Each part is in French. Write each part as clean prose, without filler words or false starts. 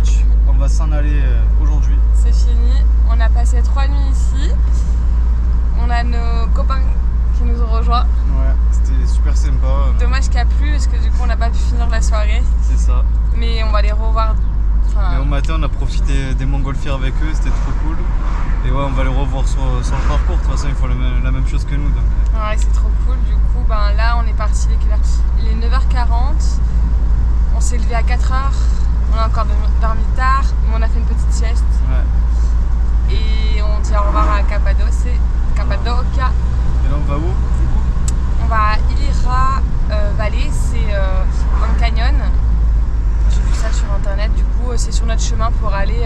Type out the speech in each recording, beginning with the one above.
Cambodge. On va s'en aller aujourd'hui. C'est fini. On a passé 3 nuits ici. On a nos copains qui nous ont rejoints. Ouais, c'était super sympa. Dommage qu'il n'y a plu parce que du coup on n'a pas pu finir la soirée. C'est ça. Mais on va les revoir. Mais au matin on a profité des montgolfières avec eux, c'était trop cool. Et ouais, on va les revoir sur le parcours. De toute façon ils font la même chose que nous. Donc. Ouais, c'est trop cool. Du coup là on est parti, il est 9h40. On s'est levé à 4h. On a encore dormi tard, mais on a fait une petite sieste. Ouais. Et on dit au revoir à Cappadocia. Et là on va où? On va à Ilira Valley, c'est un canyon. J'ai vu ça sur internet, du coup c'est sur notre chemin pour aller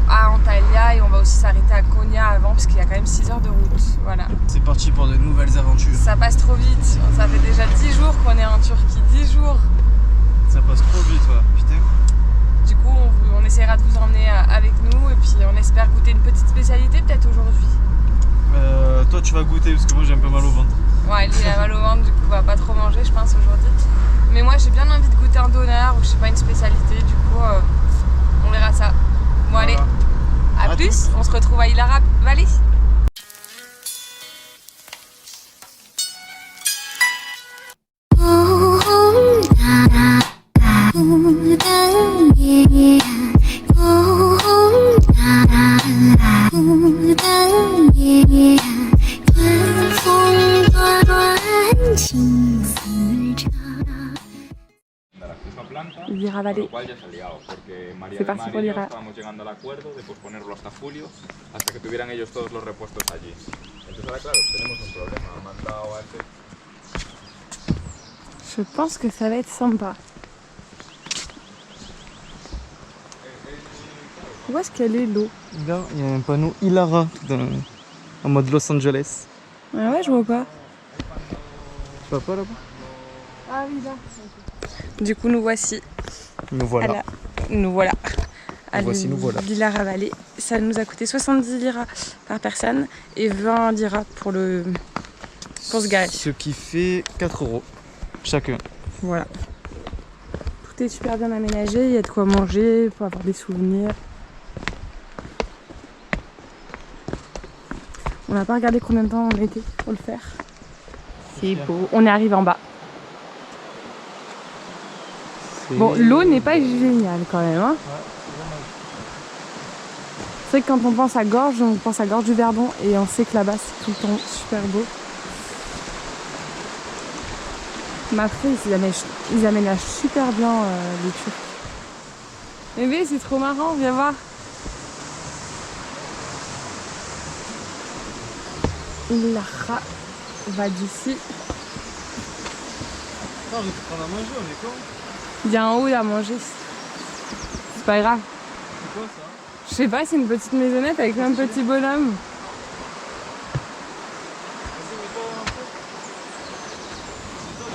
à Antalya et on va aussi s'arrêter à Konya avant parce qu'il y a quand même 6 heures de route. Voilà. C'est parti pour de nouvelles aventures. Ça passe trop vite, ça fait déjà 10 jours qu'on est en Turquie, 10 jours. Ça passe trop vite, ouais, putain. Du coup on essaiera de vous emmener avec nous et puis on espère goûter une petite spécialité peut-être aujourd'hui. Toi tu vas goûter parce que moi j'ai un peu mal au ventre. Ouais, lui il a mal au ventre, du coup on va pas trop manger je pense aujourd'hui. Mais moi j'ai bien envie de goûter un doner ou je sais pas une spécialité, du coup on verra ça. Bon allez, à plus, on se retrouve à Ilira Valley. Ilira Valley. C'est parti pour l'Ira. Estábamos llegando al acuerdo de posponerlo hasta julio, hasta que tuvieran ellos todos los repuestos allí. Entonces ahora claro, tenemos un problema. Han mandado a este. Je pense que ça va être sympa. Où est-ce qu'elle est l'eau? Là, il y a un panneau Ilira en mode Los Angeles. Ah ouais, je vois pas. Tu vois pas là-bas? Ah oui, là. Du coup, nous voici. Nous voilà. Nous voilà. Nous voilà. L'Ilira Valley. Ça nous a coûté 70 liras par personne et 20 liras pour se garer. Ce qui fait 4 € chacun. Voilà. Tout est super bien aménagé, il y a de quoi manger, pour avoir des souvenirs. On n'a pas regardé combien de temps on était pour le faire. C'est beau. On est arrivé en bas. Bon, l'eau n'est pas géniale quand même. Hein. C'est vrai que quand on pense à Gorge du Verdon et on sait que là-bas c'est tout le temps super beau. Mais après, ils aménagent super bien les Turcs. Bébé, c'est trop marrant, viens voir. Ilira va d'ici. Non, je vais prendre à manger, on est con. Il y a un haut à manger. C'est pas grave. C'est quoi ça? Je sais pas, c'est une petite maisonnette avec un petit bonhomme.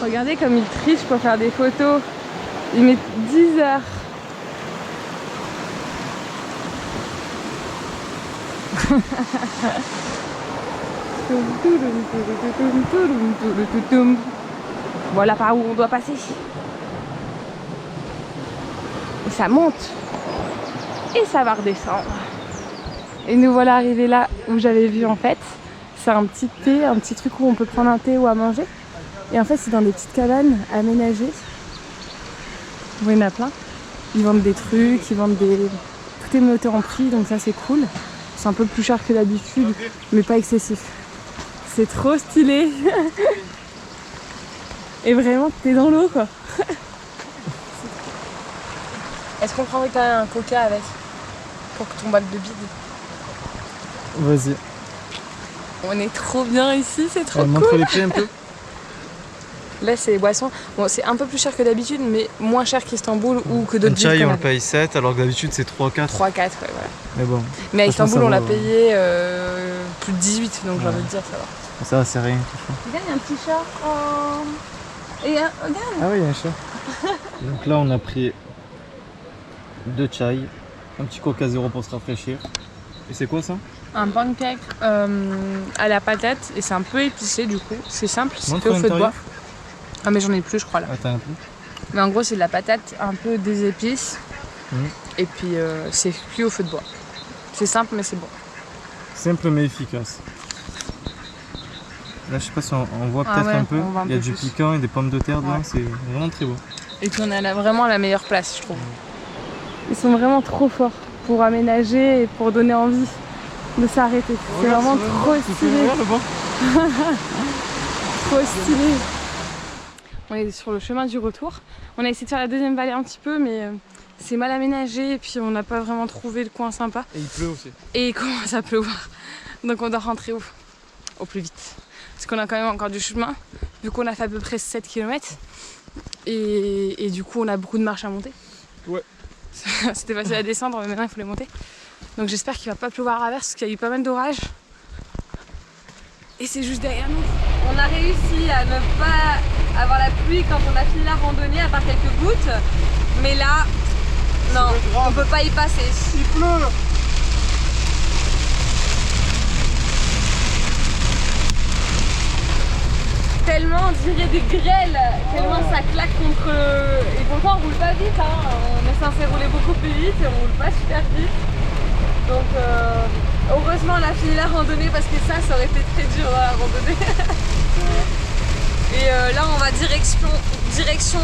Regardez comme il triche pour faire des photos. Il met 10 heures. Voilà par où on doit passer. Et ça monte. Et ça va redescendre. Et nous voilà arrivés là où j'avais vu en fait. C'est un petit thé, un petit truc où on peut prendre un thé ou à manger. Et en fait c'est dans des petites cabanes aménagées. Il y en a plein. Ils vendent des trucs, ils vendent des... Tout est noté en prix, donc ça c'est cool. C'est un peu plus cher que d'habitude, mais pas excessif. C'est trop stylé. Et vraiment, t'es dans l'eau quoi. Est-ce qu'on prendrait quand même un coca avec? Pour que ton bac de bide. Vas-y. On est trop bien ici, c'est trop cool. Montre les prix un peu. Là c'est les boissons. Bon, c'est un peu plus cher que d'habitude, mais moins cher qu'Istanbul ou que d'autres villes. Un chai on le paye 7 alors que d'habitude c'est 3-4. 3-4, ouais voilà. Mais bon. Mais à Istanbul on l'a payé plus de 18, donc j'ai envie de dire ça va. Ça c'est rien. Regarde, il y a un petit chat. Oh. Et regarde. Ah oui, il y a un chat. Donc là on a pris 2 chai, un petit coca zéro pour se rafraîchir. Et c'est quoi ça? Un pancake à la patate et c'est un peu épicé du coup. C'est simple, c'est fait au feu de bois. Ah mais j'en ai plus je crois là. Ah t'as un peu? Mais en gros c'est de la patate, un peu des épices Et puis c'est cuit au feu de bois. C'est simple mais c'est bon. Simple mais efficace. Là, je sais pas si on voit peut-être un peu. Il y a du piquant et des pommes de terre dedans, c'est vraiment très beau. Et puis on a vraiment la meilleure place, je trouve. Ils sont vraiment trop forts pour aménager et pour donner envie de s'arrêter. C'est vraiment trop stylé. Trop stylé. On est sur le chemin du retour. On a essayé de faire la deuxième vallée un petit peu, mais c'est mal aménagé et puis on n'a pas vraiment trouvé le coin sympa. Et il pleut aussi. Et il commence à pleuvoir. Donc on doit rentrer au plus vite. Parce qu'on a quand même encore du chemin, vu qu'on a fait à peu près 7 km. Et du coup, on a beaucoup de marches à monter. Ouais. C'était facile à descendre, mais maintenant il faut les monter. Donc j'espère qu'il va pas pleuvoir à verse, parce qu'il y a eu pas mal d'orages. Et c'est juste derrière nous. On a réussi à ne pas avoir la pluie quand on a fini la randonnée, à part quelques gouttes. Mais là, non, on peut pas y passer. Il pleut. Tellement on dirait des grêles, tellement ça claque contre le... Et pourtant on roule pas vite, hein. On est censé rouler beaucoup plus vite et on roule pas super vite. Donc heureusement on a fini la randonnée parce que ça aurait été très dur dans la randonnée. Et là on va direction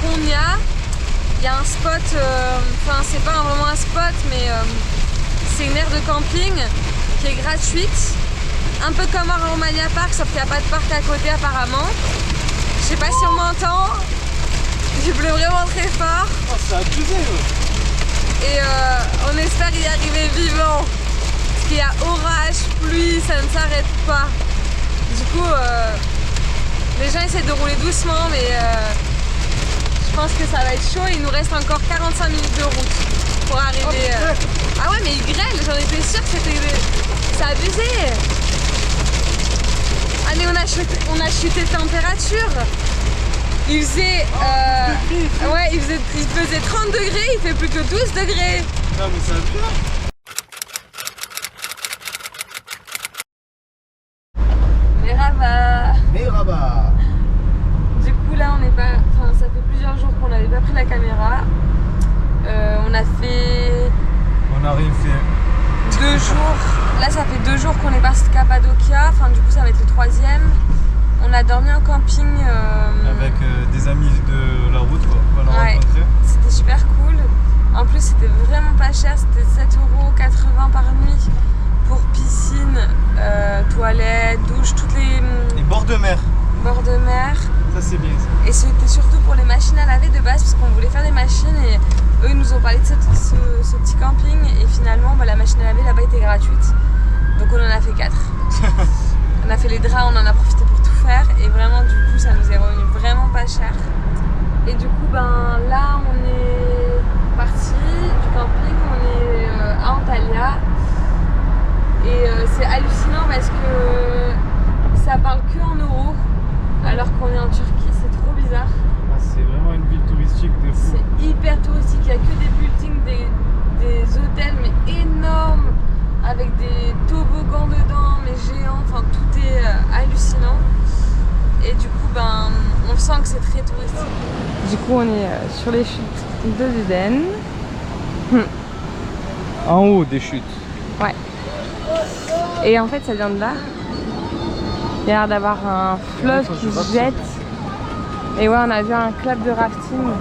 Konya. Il y a un spot, enfin c'est pas vraiment un spot mais c'est une aire de camping qui est gratuite. Un peu comme à Romania Park, sauf qu'il n'y a pas de parc à côté apparemment. Je sais pas si on m'entend. Il pleut vraiment très fort. Oh, c'est abusé. Et on espère y arriver vivant. Parce qu'il y a orage, pluie, ça ne s'arrête pas. Du coup, les gens essaient de rouler doucement, mais je pense que ça va être chaud. Il nous reste encore 45 minutes de route pour arriver. Ah ouais, mais il grêle, j'en étais sûre que c'est abusé. Ah mais on a chuté de température. Il faisait, ouais, il faisait 30 degrés, il fait plus que 12 degrés. Non mais c'est abusé. Merhaba. Du coup là on n'est pas, enfin ça fait plusieurs jours qu'on n'avait pas pris la caméra. On a fait... On a rien fait. 2 jours. Là ça fait 2 jours qu'on est parti de Cappadocia, enfin du coup ça va être le 3e. On a dormi en camping. Avec des amis de la route qu'on a rencontrés. C'était super cool. En plus c'était vraiment pas cher, c'était 7,80 € par nuit pour piscine, toilette, douche, toutes les... Et bord de mer. Bord de mer. Ça c'est bien ça. Et c'était surtout pour les machines à laver de base parce qu'on voulait faire des machines et eux ils nous ont parlé de ce petit camping et finalement la machine à laver là-bas était gratuite. Donc on en a fait 4. On a fait les draps, on en a profité pour tout faire et vraiment du coup ça nous est revenu vraiment pas cher. Et du coup ben là on est parti du camping, on est à Antalya et c'est hallucinant parce que ça parle que en euros alors qu'on est en Turquie, c'est trop bizarre. Ah, c'est vraiment une ville touristique de fou. C'est hyper touristique, il n'y a que des buildings, des hôtels mais énormes avec des toboggans dedans mais géants, enfin tout est hallucinant et du coup ben on sent que c'est très touristique. Du coup on est sur les chutes de Duden. En haut des chutes. Ouais. Et en fait ça vient de là. Il y a l'air d'avoir un fleuve qui se jette. Et ouais on a vu un club de rafting.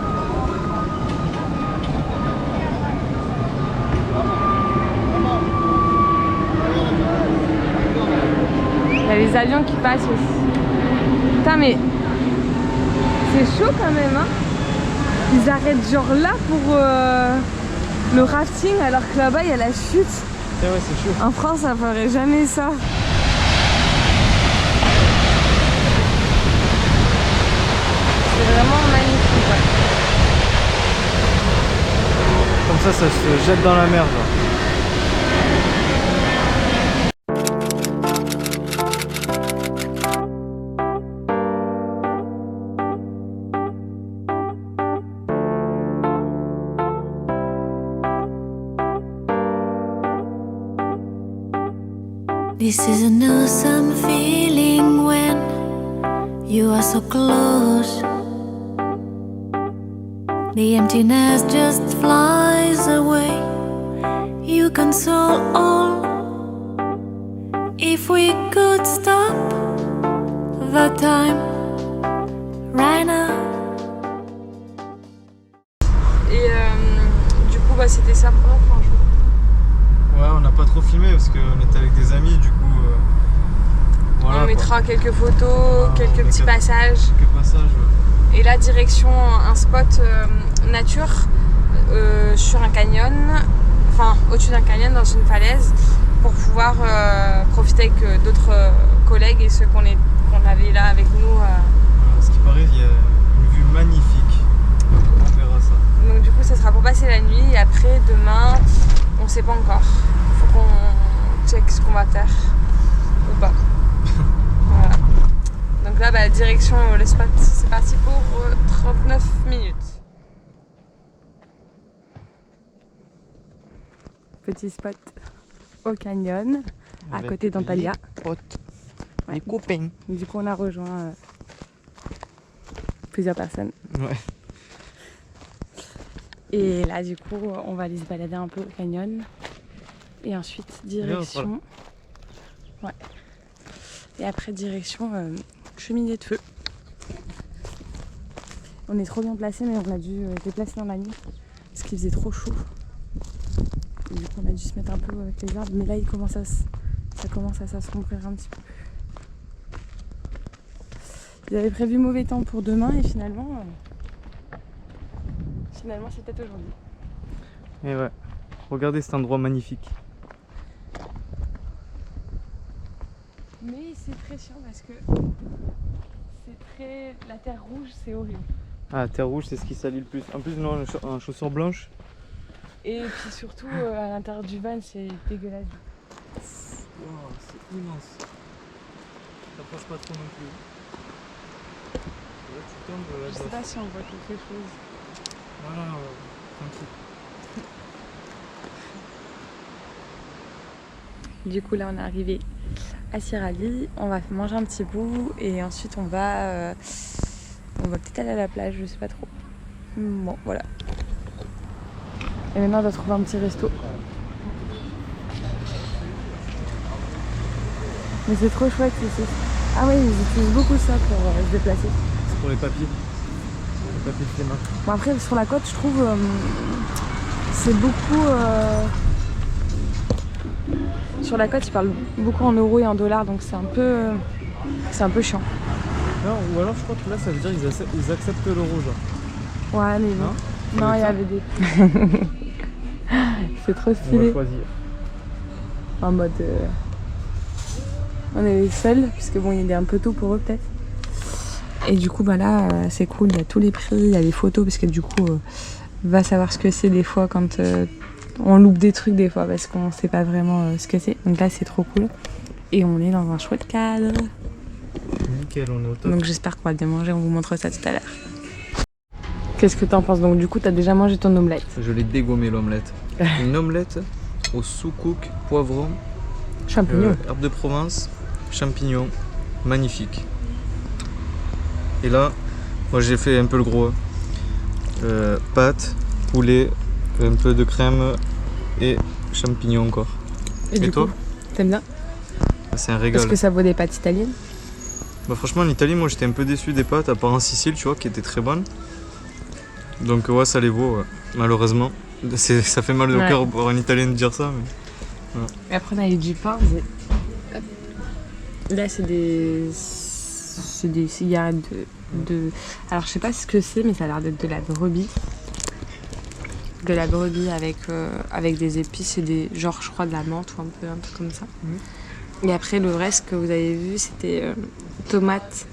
Il y a les avions qui passent aussi. Putain mais c'est chaud quand même hein. Ils arrêtent genre là pour le rafting alors que là-bas il y a la chute. Ouais c'est chaud. En France ça ferait jamais ça. C'est vraiment magnifique. Ouais. Comme ça se jette dans la mer genre. This is an awesome feeling when you are so close. The emptiness just flies away. You console all. If we could stop the time right now. Et du coup, bah, c'était sympa, franchement. Ouais, on n'a pas trop filmé parce qu'on était avec des amis, du coup. Voilà, on mettra quelques photos, Voilà, quelques petits passages. Quelques passages, ouais. Et là, direction un spot nature sur un canyon, enfin au-dessus d'un canyon dans une falaise pour pouvoir profiter avec d'autres collègues et ceux qu'on avait là avec nous. Voilà, ce qui paraît, il y a une vue magnifique. Donc on verra ça. Donc du coup, ça sera pour passer la nuit et après, demain, on sait pas encore. Faut qu'on check ce qu'on va faire ou pas. Voilà. Donc là, bah, direction le spot, c'est parti pour 39 minutes. Petit spot au canyon, à Avec côté d'Antalya. les potes, les copains. Du coup, on a rejoint plusieurs personnes. Ouais. Et là, du coup, on va aller se balader un peu au canyon. Et ensuite, direction... Ouais. Et après, direction cheminée de feu. On est trop bien placé, mais on a dû se déplacer dans la nuit. Parce qu'il faisait trop chaud. Et du coup, on a dû se mettre un peu avec les arbres. Mais là, ça commence à s'assombrir un petit peu. Ils avaient prévu mauvais temps pour demain et finalement c'est peut-être aujourd'hui. Et ouais, regardez cet endroit magnifique. Mais c'est très chiant parce que la terre rouge, c'est horrible. Ah, terre rouge, c'est ce qui salit le plus. En plus, non, en chaussures blanches. Et puis surtout à l'intérieur du van, c'est dégueulasse. Wow, c'est immense. Ça passe pas trop non plus. Là, tu tombes. Je sais pas si on voit quelque chose. Voilà, tranquille. Du coup, là, on est arrivé à Sirali. On va manger un petit bout et ensuite on va peut-être aller à la plage, je sais pas trop. Bon, voilà. Et maintenant, on va trouver un petit resto. Mais c'est trop chouette ici. Ah oui, ils utilisent beaucoup ça pour se déplacer. C'est pour les papiers. Les papiers de flemmard. Bon, après, sur la côte, je trouve c'est beaucoup... Sur la côte, ils parlent beaucoup en euros et en dollars, donc c'est un peu chiant. Non, ou alors je crois que là, ça veut dire qu'ils acceptent l'euro, genre. Ouais, mais Non, non, il y avait des... C'est trop On va stylé. choisir. En mode... On est les seuls, puisque bon, il est un peu tôt pour eux peut-être. Et du coup, bah là, c'est cool, il y a tous les prix, il y a les photos, parce que du coup, va savoir ce que c'est des fois quand on loupe des trucs des fois, parce qu'on sait pas vraiment ce que c'est. Donc là, c'est trop cool. Et on est dans un chouette cadre. Nickel, on est au top. Donc j'espère qu'on va bien manger, on vous montre ça tout à l'heure. Qu'est-ce que t'en penses? Donc du coup, t'as déjà mangé ton omelette. Je l'ai dégommé l'omelette. Une omelette au sous-cook, poivron, Champignons. herbes de Provence, champignons, magnifique. Et là, moi j'ai fait un peu le gros. Pâtes, poulet, un peu de crème et champignons encore. Et du toi coup, t'aimes bien? C'est un régal. Parce que ça vaut des pâtes italiennes. Bah franchement en Italie, moi j'étais un peu déçu des pâtes, à part en Sicile, tu vois, qui étaient très bonnes. Donc ouais, ça les vaut, ouais. Malheureusement. Ça fait mal au cœur pour un Italien de dire ça, mais... Et après, on a eu du pain. Là, c'est des cigarettes de... Alors, je sais pas ce que c'est, mais ça a l'air d'être de la brebis. De la brebis avec des épices et des... Genre, je crois, de la menthe ou un truc comme ça. Et après, le reste que vous avez vu, c'était tomates,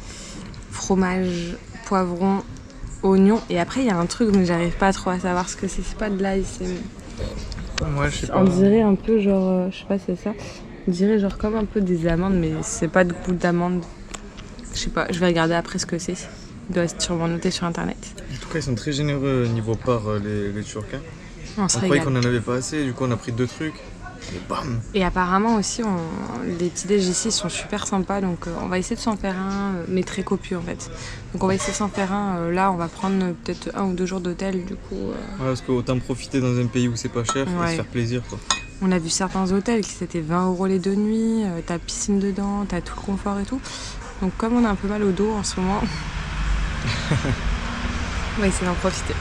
fromage, poivron, oignon. Et après, il y a un truc, mais j'arrive pas trop à savoir ce que c'est. C'est pas de l'ail, c'est... Ouais, je sais pas. On dirait un peu genre, je sais pas si c'est ça, on dirait genre comme un peu des amandes, mais c'est pas de goût d'amande. Je sais pas, je vais regarder après ce que c'est. Il doit être sûrement noté sur internet. En tout cas, ils sont très généreux niveau part, les Turcs. Hein. On se On croyait régale. qu'on en avait pas assez, du coup on a pris 2 trucs. Et bam. Et apparemment aussi, les petits déj ici sont super sympas, donc on va essayer de s'en faire un, mais très copieux en fait. Donc on va essayer de s'en faire un. Là, on va prendre peut-être 1 ou 2 jours d'hôtel, du coup. Ouais, parce qu'autant profiter dans un pays où c'est pas cher et se faire plaisir, quoi. On a vu certains hôtels qui c'était 20 € les 2 nuits, t'as piscine dedans, t'as tout le confort et tout. Donc comme on a un peu mal au dos en ce moment, on va essayer d'en profiter.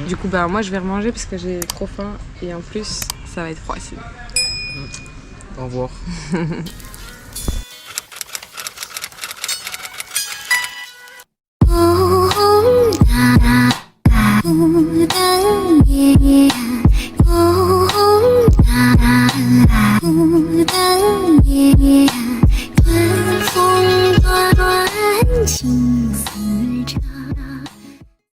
Du coup, moi je vais remanger parce que j'ai trop faim et en plus ça va être froid ici. Au revoir.